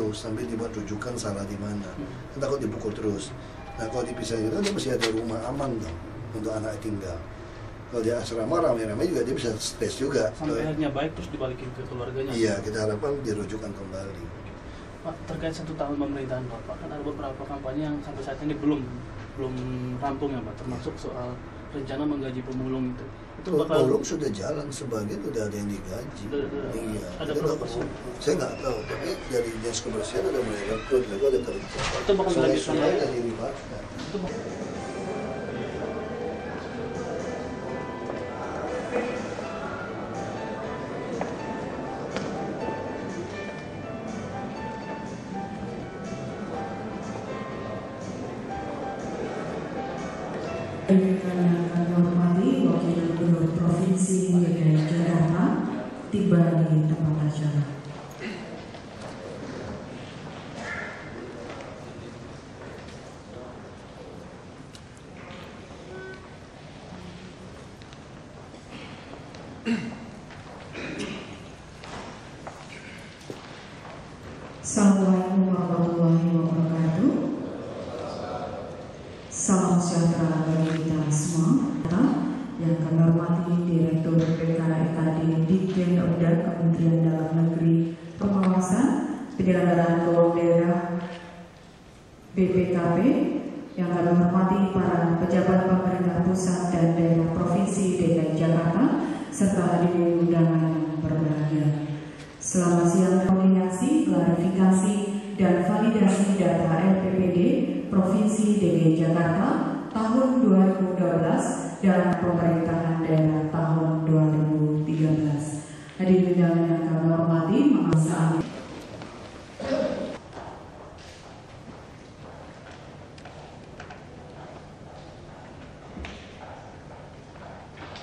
terus sambil dibuat rujukan salah di mana. Takut dipukul terus. Nah kalau dipisah gitu dia masih ada rumah aman dong untuk anak tinggal. Kalau di asrama ramai-ramai juga dia bisa stres juga. Sampai akhirnya baik terus dibalikin ke keluarganya. Iya, kita harapkan dirujukan kembali. Pak, terkait 1 tahun pemerintahan Bapak, kan ada beberapa kampanye yang sampai saat ini belum rampung ya Pak, termasuk soal rencana menggaji pemulung itu. Pemulung sudah jalan, sebagian sudah ada yang digaji. Iya. Ada berapa sih? Saya nggak tahu, tapi dari dinas kebersihan udah mulai rekrut, mereka ada kerja. Itu bakal dilanjutkan lagi. Dari dilibatkan. Itu bakal. Yang kami hormati Wakil Gubernur Provinsi DKI Jakarta tiba di tempat acara. Assalamualaikum warahmatullahi wabarakatuh. Salam sejahtera bagi kita semua. Yang kami hormati Direktur PKKD Ditjen Udar Kementerian Dalam Negeri Pengawasan Penyelenggaraan Keuangan Daerah BPKP, yang kami hormati para pejabat pemerintah pusat dan daerah Provinsi DKI Jakarta serta hadirin undangan yang berbahagia. Selamat siang. Koordinasi, klarifikasi, dan validasi data LPPD Provinsi DKI Jakarta tahun 2012 dalam pemerintahan daerah tahun 2013. Hadirin undangan yang kami hormati, mengangsaan.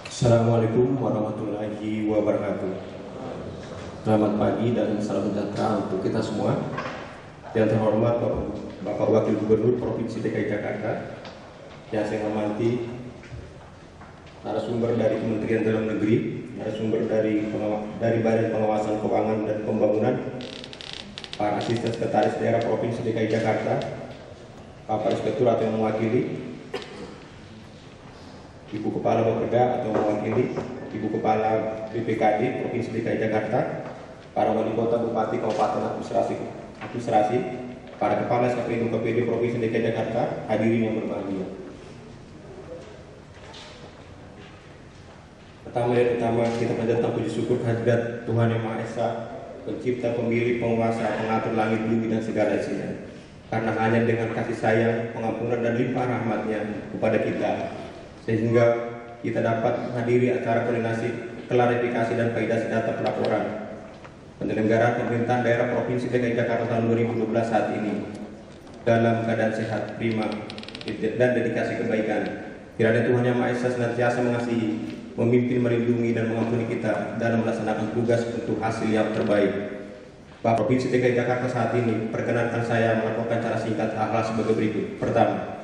Assalamualaikum warahmatullahi wabarakatuh. Selamat pagi dan salam sejahtera untuk kita semua. Yang terhormat Bapak Wakil Gubernur Provinsi DKI Jakarta, yang saya hormati narasumber dari Kementerian Dalam Negeri, narasumber dari Badan Pengawasan Keuangan dan Pembangunan, para asisten sekretaris daerah Provinsi DKI Jakarta, Bapak Inspektur atau yang mewakili, Ibu Kepala Bapeda atau mewakili, Ibu Kepala BPKD Provinsi DKI Jakarta, para wali kota, bupati, kabupaten, administrasi, para kepala SKPD UKPD Provinsi DKI Jakarta, hadirin yang berbahagia. Pertama kita panjatkan puji syukur kehadirat Tuhan Yang Maha Esa, Pencipta, Pemilik, Penguasa, Pengatur langit, bumi dan segala isinya. Karena hanya dengan kasih sayang, pengampunan dan limpah rahmat-Nya kepada kita, sehingga kita dapat menghadiri acara koordinasi, klarifikasi dan validasi data pelaporan penyelenggaraan pemerintahan daerah Provinsi DKI Jakarta tahun 2012 saat ini dalam keadaan sehat, prima, dan dedikasi kebaikan. Kiranya Tuhan Yang Maha Esa senantiasa mengasihi, memimpin, melindungi, dan mengampuni kita dalam melaksanakan tugas untuk hasil yang terbaik. Bapak Provinsi DKI Jakarta saat ini, perkenankan saya melaporkan secara singkat hal-hal sebagai berikut. Pertama,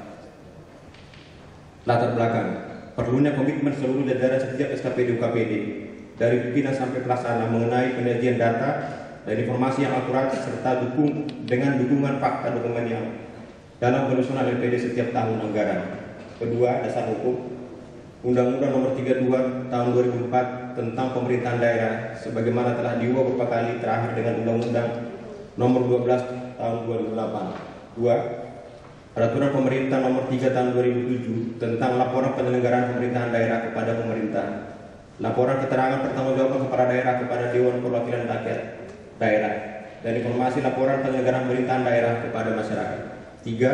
latar belakang, perlunya komitmen seluruh jajaran setiap SKPD UKPD dari pimpinan sampai pelaksana mengenai penyajian data dan informasi yang akurat serta dengan dukungan fakta dokumen yang dalam penyusunan LPD setiap tahun anggaran. Kedua, dasar hukum Undang-Undang Nomor 32 Tahun 2004 tentang Pemerintahan Daerah sebagaimana telah diubah beberapa kali, terakhir dengan Undang-Undang Nomor 12 Tahun 2008. Dua, Peraturan Pemerintah Nomor 3 Tahun 2007 tentang laporan penyelenggaraan pemerintahan daerah kepada pemerintah, laporan keterangan pertanggungjawaban kepala daerah kepada Dewan Perwakilan Rakyat Daerah, dan informasi laporan penyelenggaraan pemerintahan daerah kepada masyarakat. Tiga,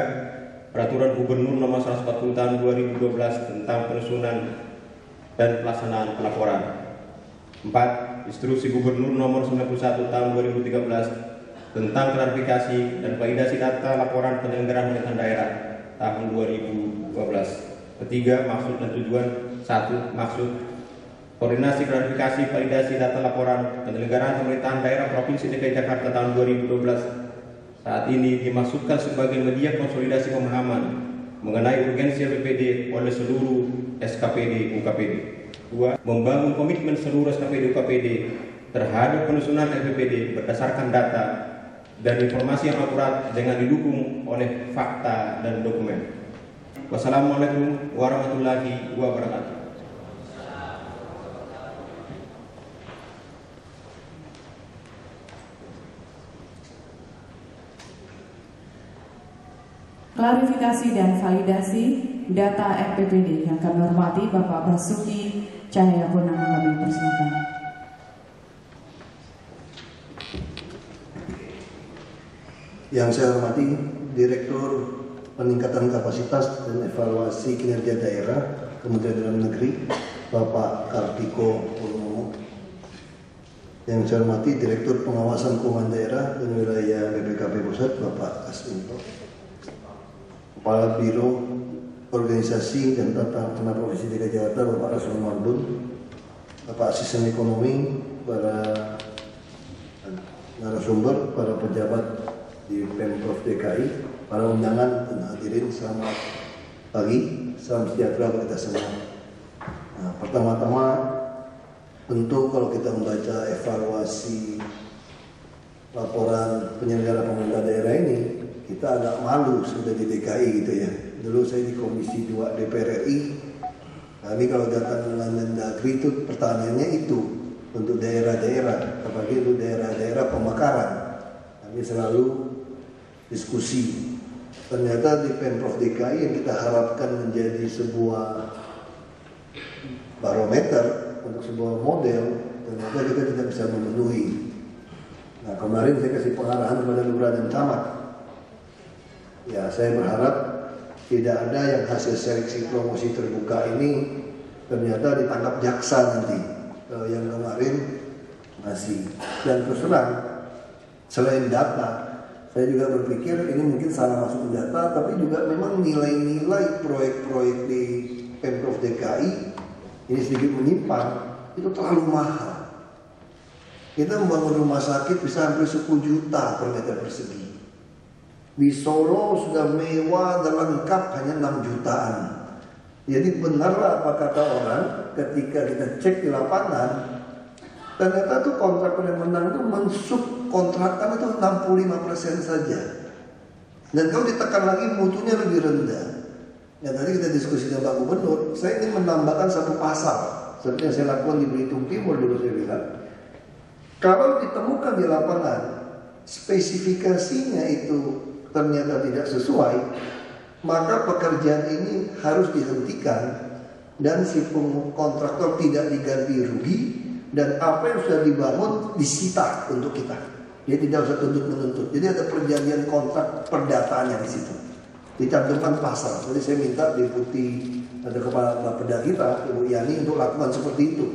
Peraturan Gubernur Nomor 140 Tahun 2012 tentang penyusunan dan pelaksanaan pelaporan. 4. Instruksi Gubernur Nomor 91 Tahun 2013 tentang klarifikasi dan validasi data laporan penyelenggaraan pemerintahan daerah tahun 2012. Ketiga, maksud dan tujuan. 1. Maksud koordinasi, klarifikasi, validasi data laporan penyelenggaraan pemerintahan daerah Provinsi DKI Jakarta tahun 2012 saat ini dimaksudkan sebagai media konsolidasi pemahaman mengenai urgensi LPPD oleh seluruh SKPD UKPD. 2. Membangun komitmen seluruh SKPD UKPD terhadap penyusunan LPPD berdasarkan data dan informasi yang akurat dengan didukung oleh fakta dan dokumen. Wassalamualaikum warahmatullahi wabarakatuh. Klarifikasi dan validasi data RPPD yang kami hormati Bapak Basuki Cahayapurnama, kami persilakan. Yang saya hormati Direktur Peningkatan Kapasitas dan Evaluasi Kinerja Daerah Kementerian Dalam Negeri Bapak Kartiko Purnomo. Yang saya hormati Direktur Pengawasan Keuangan Daerah dan Wilayah BPKP Pusat Bapak Asminto. Kepala Biro Organisasi dan Tata Kelola Provinsi DKI Jakarta Bapak Rasul Marbun, Bapak Asisten Ekonomi, para narasumber, para pejabat di Pemprov DKI, para undangan dan hadirin, selamat pagi, salam sejahtera bagi kita semua. Nah, pertama-tama tentu kalau kita membaca evaluasi laporan penyelenggara pemerintah daerah ini, kita agak malu sudah di DKI gitu ya. Dulu saya di Komisi 2 DPR RI, kami kalau datang dengan Mendagri itu pertanyaannya itu untuk daerah-daerah, apalagi untuk daerah-daerah pemekaran. Kami selalu diskusi. Ternyata di Pemprov DKI yang kita harapkan menjadi sebuah barometer untuk sebuah model, ternyata kita tidak bisa memenuhi. Nah, kemarin saya kasih pengarahan kepada lurah dan camat. Ya, saya berharap tidak ada yang hasil seleksi promosi terbuka ini ternyata ditangkap jaksa nanti. Kalau yang kemarin masih. Dan terus terang, selain data, saya juga berpikir ini mungkin salah masuk ke data, tapi juga memang nilai-nilai proyek-proyek di Pemprov DKI ini sedikit menyimpang, itu terlalu mahal. Kita membangun rumah sakit bisa hampir 10 juta per meter persegi. Di Solo sudah mewah dan lengkap hanya 6 jutaan. Jadi benarlah apa kata orang ketika kita cek di lapangan, ternyata tuh kontraktor yang menang itu mensubkontrakkan itu 65% saja. Dan kalau ditekan lagi mutunya lebih rendah. Ya tadi kita diskusi dengan Pak Gubernur, saya ingin menambahkan satu pasal seperti yang saya lakukan di Belitung Timur dulu. Saya bilang, kalau ditemukan di lapangan spesifikasinya itu ternyata tidak sesuai, maka pekerjaan ini harus dihentikan dan si kontraktor tidak diganti rugi, dan apa yang sudah dibangun disita untuk kita. Dia tidak usah tuntut-menuntut. Jadi ada perjanjian kontrak perdataannya di situ. Dicantumkan pasal. Jadi saya minta Deputi ada Kepala Bapeda kita, Ibu Yani, untuk lakukan seperti itu.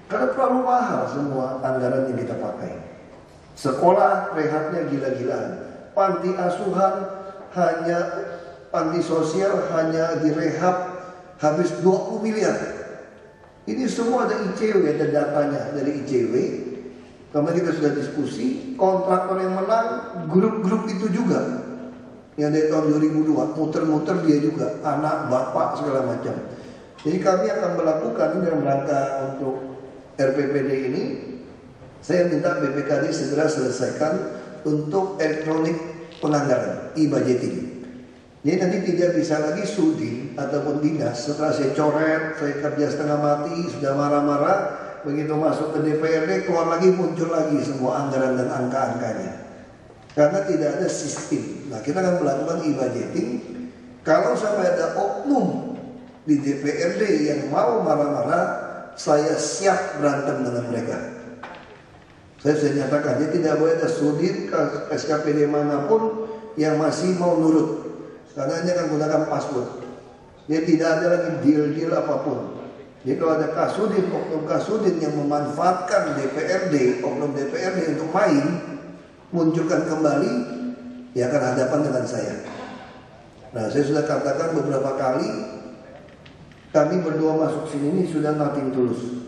Karena terlalu mahal semua anggaran yang kita pakai. Sekolah rehabnya gila-gilaan. Panti asuhan hanya, panti sosial hanya direhab habis 20 miliar. Ini semua ada ICW, ada datanya dari ICW. Kemarin kita sudah diskusi, kontraktor yang menang grup-grup itu juga. Yang dari tahun 2002, muter-muter dia juga, anak, bapak, segala macam. Jadi kami akan melakukan dalam rangka untuk RPPD ini. Saya minta BPKD segera selesaikan untuk elektronik penganggaran, e-budgeting. Jadi nanti tidak bisa lagi sudin ataupun dinas. Setelah saya coret, saya kerja setengah mati, sudah marah-marah, begitu masuk ke DPRD, keluar lagi, muncul lagi semua anggaran dan angka-angkanya. Karena tidak ada sistem. Nah, kita akan melakukan e-budgeting. Kalau sampai ada oknum di DPRD yang mau marah-marah, saya siap berantem dengan mereka. Saya sudah nyatakan, dia tidak boleh ada sudin SKPD manapun yang masih mau nurut. Karena ini akan menggunakan password. Dia tidak ada lagi deal-deal apapun. Jadi kalau ada kasudin, oknum kasudin yang memanfaatkan DPRD, oknum DPRD untuk main, munculkan kembali, dia akan hadapan dengan saya. Nah, saya sudah katakan beberapa kali, kami berdua masuk sini ini sudah nothing tulus.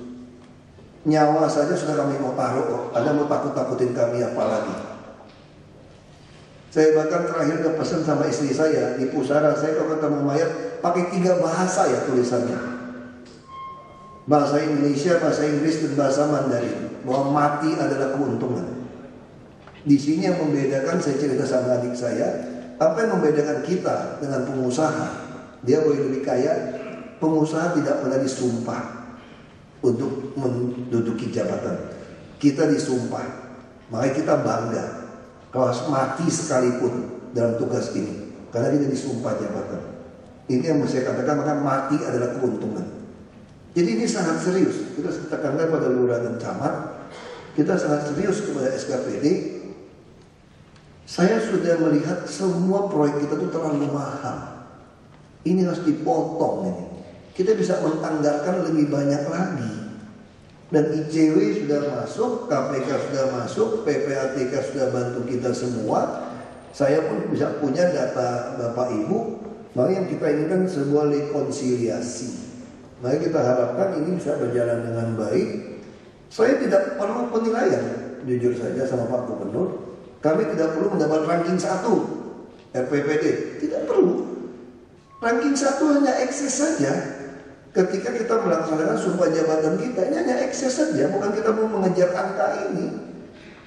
Nyawa saja sudah kami mau taruh kok. Ada mau takut-takutin kami apa lagi? Saya bahkan terakhir ke pesan sama istri saya di pusara, saya kalau ketemu mayat pakai 3 bahasa ya tulisannya. Bahasa Indonesia, bahasa Inggris, dan bahasa Mandarin. Bahwa mati adalah keuntungan. Di sini yang membedakan, saya cerita sama adik saya, apa yang membedakan kita dengan pengusaha? Dia boleh lebih kaya, pengusaha tidak pernah disumpah untuk menduduki jabatan. Kita disumpah, makanya kita bangga kalau mati sekalipun dalam tugas ini, karena kita disumpah jabatan. Ini yang saya katakan, maka mati adalah keuntungan. Jadi ini sangat serius. Kita tekankan pada lurah dan camat, kita sangat serius kepada SKPD. Saya sudah melihat semua proyek kita itu terlalu mahal. Ini harus dipotong ini. Kita bisa menganggarkan lebih banyak lagi. Dan ICW sudah masuk, KPK sudah masuk, PPATK sudah bantu kita semua. Saya pun bisa punya data Bapak Ibu. Maka yang kita inginkan sebuah rekonsiliasi. Maka kita harapkan ini bisa berjalan dengan baik. Saya tidak perlu penilaian, jujur saja sama Pak Gubernur. Kami tidak perlu mendapat ranking 1 RPPD, tidak perlu. Ranking 1 hanya ekses saja. Ketika kita melaksanakan sumpah jabatan kita, ini hanya ekses saja, bukan kita mau mengejar angka ini.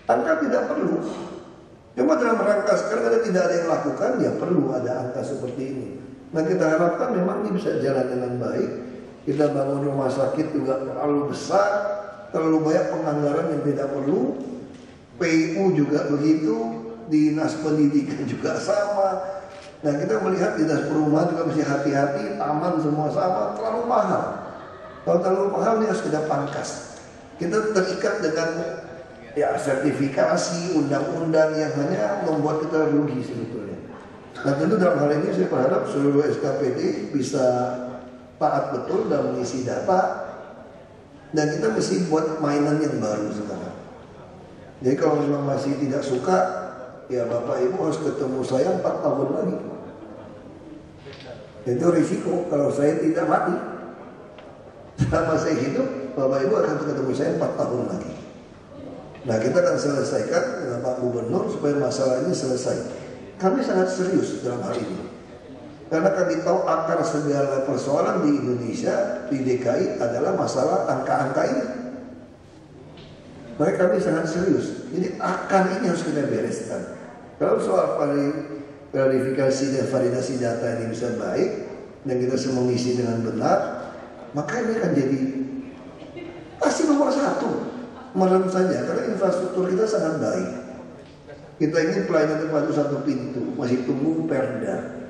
Angka tidak perlu. Cuma dalam rangka sekarang ada tidak ada yang lakukan, ya perlu ada angka seperti ini. Nah kita harapkan memang ini bisa jalan dengan baik. Kita bangun rumah sakit juga terlalu besar, terlalu banyak penganggaran yang tidak perlu. PU juga begitu, dinas pendidikan juga sama. Nah kita melihat dinas perumahan juga mesti hati-hati, taman semua sama, terlalu mahal. Kalau terlalu mahal ini harus kita pangkas. Kita terikat dengan ya sertifikasi, undang-undang yang hanya membuat kita rugi sebetulnya. Nah tentu dalam hal ini saya berharap seluruh SKPD bisa taat betul dalam mengisi data. Dan kita mesti buat mainan yang baru sekarang. Jadi kalau memang masih tidak suka, ya Bapak Ibu harus ketemu saya 4 tahun lagi. Itu risiko kalau saya tidak mati. Selama saya hidup, Bapak Ibu akan ketemu saya 4 tahun lagi. Nah kita akan selesaikan dengan Pak Gubernur supaya masalah ini selesai. Kami sangat serius dalam hal ini. Karena kami tahu akar segala persoalan di Indonesia, di DKI adalah masalah angka-angka ini. Mereka kami sangat serius. Jadi akar ini harus kita bereskan. Kalau soal verifikasi dan validasi data ini bisa baik dan kita semua mengisi dengan benar, maka ini akan jadi pasti nomor 1. Merem saja karena infrastruktur kita sangat baik. Kita ingin pelayanan tepat satu pintu, masih tunggu perda.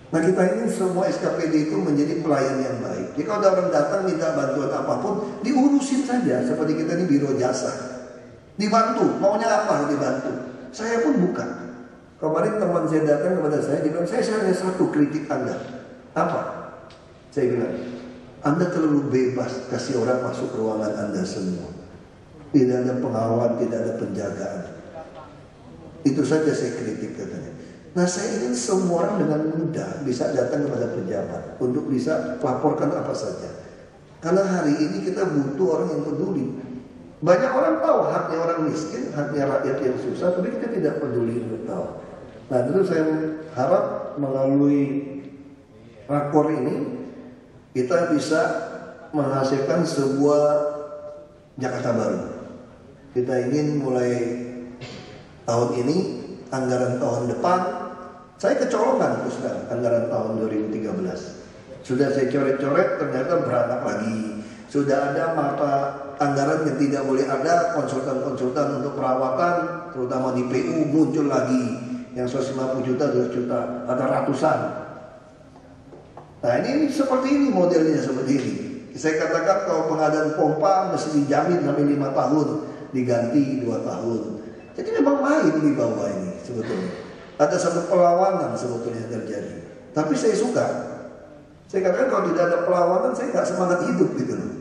Nah kita ingin semua SKPD itu menjadi pelayan yang baik. Jadi kalau ada orang datang minta bantuan apapun, diurusin saja. Seperti kita ini biro jasa, dibantu, maunya apa dibantu. Saya pun buka. Kemarin teman saya datang kepada saya, dia bilang, saya hanya satu kritik Anda. Apa? Saya bilang, Anda terlalu bebas kasih orang masuk ruangan Anda semua. Tidak ada pengawal, tidak ada penjagaan. Itu saja saya kritik katanya. Nah saya ingin semua orang dengan mudah bisa datang kepada pejabat untuk bisa laporkan apa saja. Karena hari ini kita butuh orang yang peduli. Banyak orang tahu haknya orang miskin, haknya rakyat yang susah, tapi kita tidak peduli untuk tahu. Nah tentu saya harap melalui rakor ini kita bisa menghasilkan sebuah Jakarta baru. Kita ingin mulai tahun ini, anggaran tahun depan, saya kecolongan terus sekarang anggaran tahun 2013. Sudah saya coret-coret, ternyata beranak lagi. Sudah ada mata anggaran yang tidak boleh ada, konsultan-konsultan untuk perawatan, terutama di PU muncul lagi. Yang 150 juta, 200 juta, ada ratusan. Nah ini seperti ini modelnya seperti ini. Saya katakan kalau pengadaan pompa mesti dijamin sampai 5 tahun, diganti 2 tahun. Jadi memang main di bawah ini sebetulnya. Ada satu perlawanan sebetulnya terjadi. Tapi saya suka. Saya katakan kalau tidak ada perlawanan saya nggak semangat hidup gitu loh.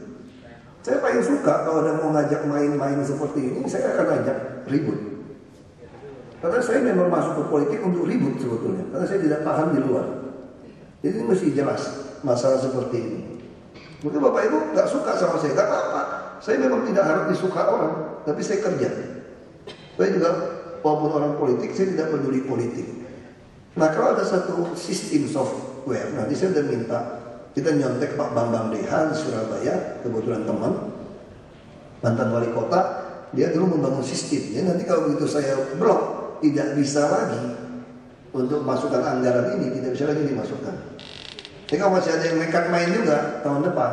Saya paling suka kalau ada mau ngajak main-main seperti ini, saya akan ajak ribut. Karena saya memang masuk ke politik untuk ribut sebetulnya. Karena saya tidak paham di luar. Jadi ini mesti jelas masalah seperti ini. Mungkin Bapak Ibu nggak suka sama saya, nggak apa-apa. Saya memang tidak harus disuka orang, tapi saya kerja. Saya juga walaupun orang politik, saya tidak peduli politik. Nah kalau ada satu sistem software, nanti saya sudah minta kita nyontek Pak Bambang Dehan Surabaya, kebetulan teman, mantan wali kota. Dia dulu membangun sistem. Jadi nanti kalau begitu saya blok, tidak bisa lagi untuk masukkan anggaran ini, tidak bisa lagi dimasukkan. Jadi kalau masih ada yang nekat main juga tahun depan,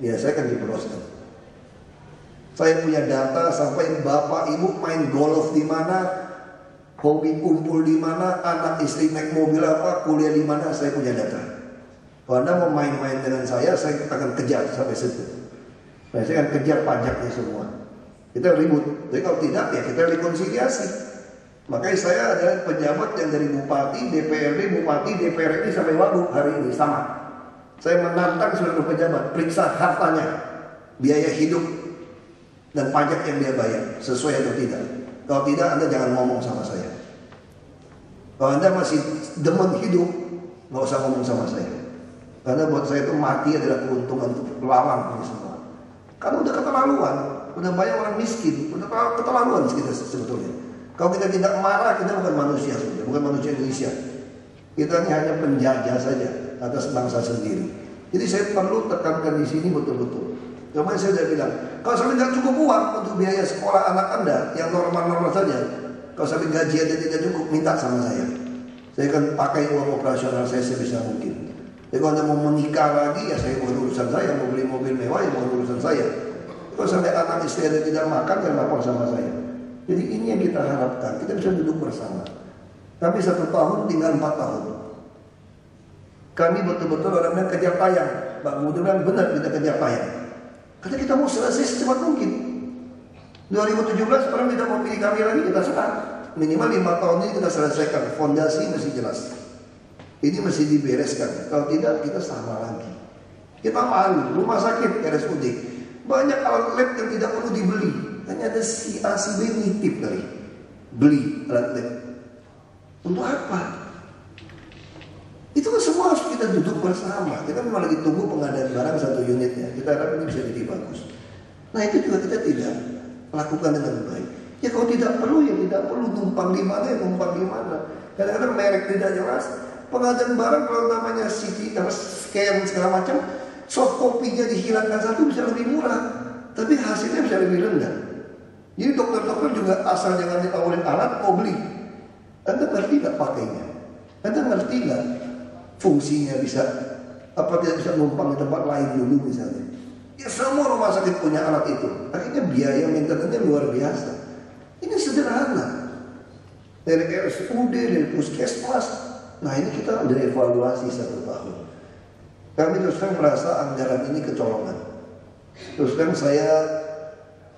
ya saya akan diperoskan. Saya punya data sampai bapak ibu main golf di mana, hobi kumpul di mana, anak istri naik mobil apa, kuliah di mana, saya punya data. Kalau Anda mau main-main dengan saya akan kejar sampai situ. Nah, saya akan kejar pajaknya semua. Kita ribut. Jadi kalau tidak, ya kita rekonsiliasi. Makanya saya adalah pejabat yang dari bupati, DPRD, bupati, DPR ini sampai wagub hari ini sama. Saya menantang seluruh pejabat, periksa hartanya, biaya hidup, dan pajak yang dia bayar, sesuai atau tidak. Kalau tidak, Anda jangan ngomong sama saya. Kalau Anda masih demen hidup, nggak usah ngomong sama saya. Karena buat saya itu mati adalah keuntungan untuk lawan ini semua. Karena udah keterlaluan, udah banyak orang miskin, udah keterlaluan kita sebetulnya. Kalau kita tidak marah, kita bukan manusia saja, bukan manusia Indonesia. Kita ini hanya penjajah saja atas bangsa sendiri. Jadi saya perlu tekankan di sini betul-betul. Kemarin saya sudah bilang, kalau sampai nggak cukup uang untuk biaya sekolah anak Anda yang normal-normal saja, kalau sampai gaji Anda tidak cukup, minta sama saya. Saya akan pakai uang operasional saya sebisa mungkin. Jadi kalau Anda mau menikah lagi, ya saya bukan urusan saya. Mau beli mobil mewah, ya bukan urusan saya. Kalau sampai anak istri Anda tidak makan, jangan lapor sama saya. Jadi ini yang kita harapkan, kita bisa duduk bersama. Tapi 1 tahun tinggal 4 tahun. Kami betul-betul orang-orang kejar tayang. Pak Gubernur bilang benar kita kejar tayang. Karena kita mau selesai secepat mungkin. 2017 orang tidak mau pilih kami lagi, kita serah. Minimal 5 tahun ini kita selesaikan. Fondasi masih jelas. Ini mesti dibereskan. Kalau tidak, kita sama lagi. Kita malu. Rumah sakit RSUD banyak alat lab yang tidak perlu dibeli. Hanya ada si A, si B nitip kali. Beli alat lab. Untuk apa? Itu kan semua harus kita duduk bersama. Kita memang lagi tunggu pengadaan barang 1 unit ya. Kita harap ini bisa jadi bagus. Nah itu juga kita tidak lakukan dengan baik. Ya kalau tidak perlu ya tidak perlu. Numpang di mana ya numpang di mana. Kadang-kadang merek tidak jelas. Pengadaan barang kalau namanya CT, scan segala macam, soft copy-nya dihilangkan 1 bisa lebih murah. Tapi hasilnya bisa lebih rendah. Jadi dokter-dokter juga asal jangan ditawarin alat, mau beli. Anda ngerti gak pakainya? Anda ngerti gak fungsinya bisa apa tidak bisa numpang di tempat lain dulu misalnya? Ya semua rumah sakit punya alat itu. Akhirnya biaya maintenance-nya luar biasa. Ini sederhana. Dari RSUD, dari puskesmas. Nah ini kita ada evaluasi 1 tahun. Kami terus terang merasa anggaran ini kecolongan. Terus terang saya,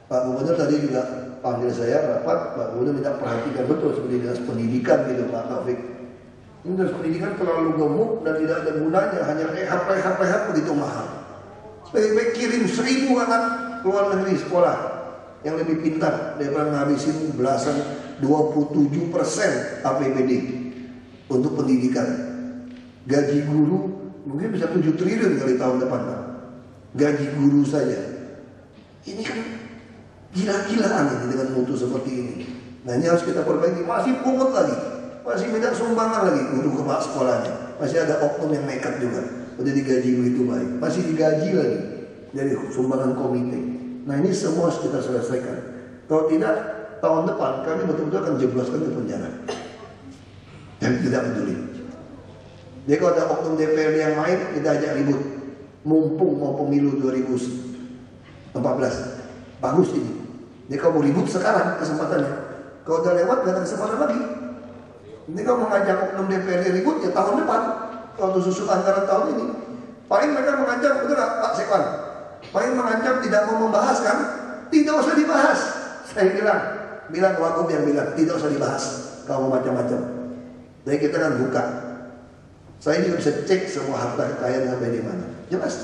Pak Gubernur tadi juga panggil saya rapat, Pak Gubernur minta perhatikan betul seperti dinas pendidikan gitu Pak Taufik. Ini dinas pendidikan terlalu gemuk dan tidak ada gunanya, hanya rehab begitu mahal. Baik-baik kirim 1000 anak luar negeri sekolah yang lebih pintar daripada ngabisin belasan 27% APBD untuk pendidikan. Gaji guru mungkin bisa 7 triliun kali tahun depan Pak. Gaji guru saja. Ini kan gila-gilaan ini dengan mutu seperti ini. Nah ini harus kita perbaiki. Masih pungut lagi, masih minta sumbangan lagi guru kepala sekolahnya. Masih ada oknum yang nekat juga. Udah digaji begitu baik, masih digaji lagi dari sumbangan komite. Nah ini semua harus kita selesaikan. Kalau tidak, tahun depan kami betul-betul akan jebloskan ke penjara. Dan tidak peduli. Jadi kalau ada oknum DPRD yang main, kita ajak ribut. Mumpung mau pemilu 2014, bagus ini. Jadi kalau mau ribut sekarang kesempatannya. Kalau udah lewat gak ada kesempatan lagi. Ini kalau mengajak oknum DPRD ribut ya tahun depan. Kalau susun anggaran tahun ini, paling mereka mengancam, betul gak Pak Sekwan? Paling mengancam tidak mau membahas kan? Tidak usah dibahas. Saya bilang Wagub yang bilang tidak usah dibahas. Kalau macam-macam. Jadi kita kan buka. Saya juga bisa cek semua harta kekayaan sampai di mana. Jelas.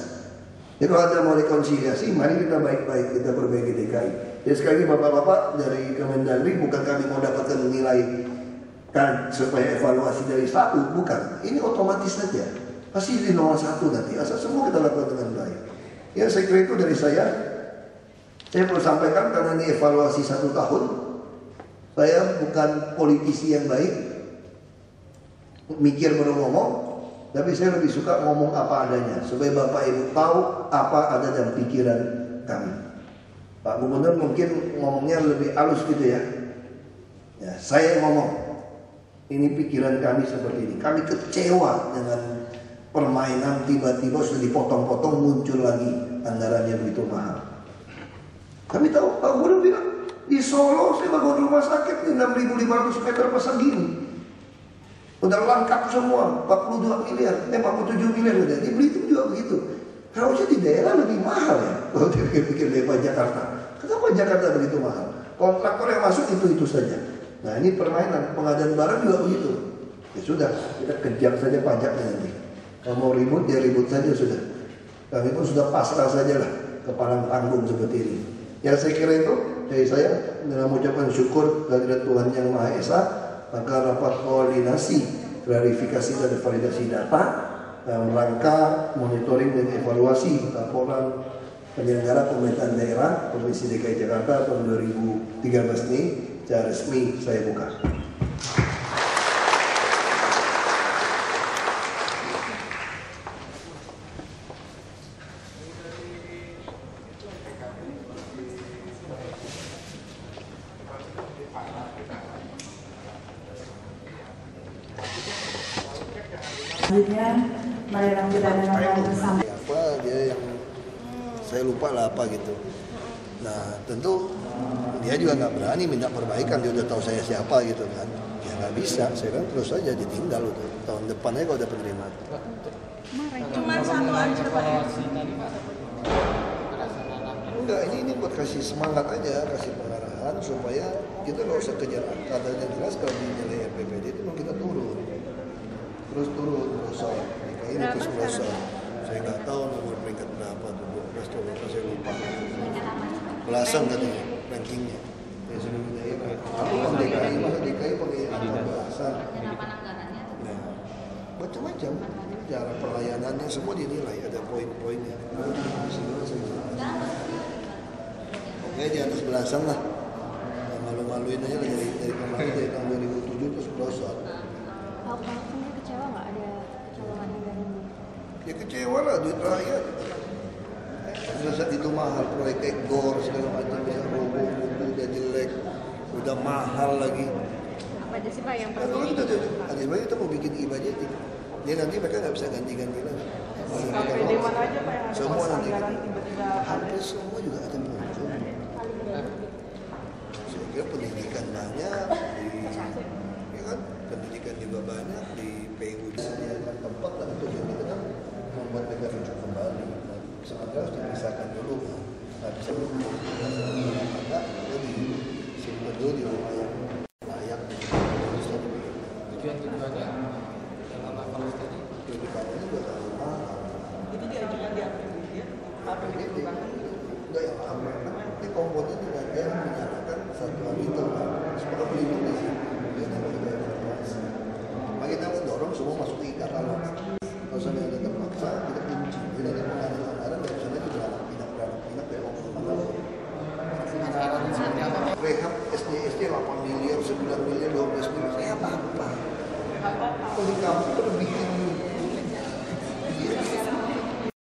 Jadi kalau ada mau rekonsiliasi, mari kita baik-baik kita perbaiki DKI. Jadi sekali lagi bapak-bapak dari Kemendagri, bukan kami mau dapatkan nilai kan supaya evaluasi dari 1, bukan. Ini otomatis saja. Pasti di nomor 1 nanti. Asal semua kita lakukan dengan baik. Ya saya kira itu dari saya. Saya perlu sampaikan karena ini evaluasi 1 tahun. Saya bukan politisi yang baik, mikir baru ngomong. Tapi saya lebih suka ngomong apa adanya supaya Bapak Ibu tahu apa ada dalam pikiran kami. Pak Gubernur mungkin ngomongnya lebih halus gitu ya. Ya, saya ngomong, ini pikiran kami seperti ini. Kami kecewa dengan permainan tiba-tiba sudah dipotong-potong muncul lagi anggarannya begitu mahal. Kami tahu, Pak Gubernur bilang, di Solo saya bangun rumah sakit 6.500 meter persegi. Udah lengkap semua, 42 miliar, 47 miliar udah. Di Belitung juga begitu. Harusnya di daerah lebih mahal ya, kalau dipikir-pikir daripada Jakarta. Kenapa Jakarta begitu mahal? Kontraktor yang masuk itu saja. Nah ini permainan, pengadaan barang juga begitu. Ya sudah, kita kejar saja pajaknya nanti. Kalau mau ribut, ya ribut saja sudah. Kami pun sudah pasrah saja lah, kepalang tanggung seperti ini. Ya saya kira itu dari saya, dengan mengucapkan syukur kehadirat Tuhan Yang Maha Esa, maka rapat koordinasi, klarifikasi dan validasi data dalam rangka monitoring dan evaluasi laporan penyelenggara pemerintahan daerah Provinsi DKI Jakarta tahun 2013 ini secara resmi saya buka. Selanjutnya, mari kita dengarkan bersama. Apa dia yang saya lupa lah apa gitu. Nah tentu dia juga nggak berani minta perbaikan, dia udah tahu saya siapa gitu kan. Ya nggak bisa, saya kan terus saja ditinggal itu. Tahun depan aja kalau ada penerimaan. Cuma satu aja Pak. Enggak, ini buat kasih semangat aja, kasih pengarahan supaya kita nggak usah kejar angka. Dan yang jelas kalau dinilai RPPD itu mau kita turun. Terus merosot, ini terus merosot. Saya nggak tahu nomor peringkat berapa tuh, 12 atau berapa saya lupa. Belasan katanya rankingnya. Ya sudah budaya kayak kalau DKI masa DKI pakai angka belasan. Nah, macam-macam cara pelayanannya semua dinilai, ada poin-poinnya. Oke, di atas belasan lah. Nah, malu-maluin aja dari kemarin dari tahun 2007 terus merosot. Pak sendiri kecewa nggak ada kecolongan anggaran? Ya kecewa lah, duit rakyat. Saat itu mahal, proyek Ekor segala macam yang roboh, udah jelek, udah mahal lagi. Apa aja sih Pak yang Kalau perlu? ada banyak kita mau bikin ibadah, dia nanti mereka nggak bisa ganti-ganti lagi. KPD mana aja Pak yang ada Semua pas nanti anggaran tiba-tiba hampir semua juga akan muncul. Saya kira pendidikan banyak, ya kan? Pendidikan juga banyak di PU disediakan tempat lah untuk yang kita kan membuat mereka rujuk kembali. Sementara harus dipisahkan dulu. Nah, bisa dulu. Maka jadi simpan dulu di rumah yang layak. Tujuannya dalam kalau tadi Tujuannya juga terlalu mahal. itu diajukan di APBD ya? APBD Ini enggak yang lama. Ini komponen juga dia menyalakan satuan itu kan. Semoga pelindung di sini. Maka kita mendorong semua masuk ke IKK. Kalau sampai ada terpaksa, kita kunci. Jadi ada pengadaan anggaran dan misalnya itu beranak-beranak dari oknum mahal. Rehab SD 8 miliar, 9 miliar, 12 miliar, saya apa-apa. Kalau di kampung lebih tinggi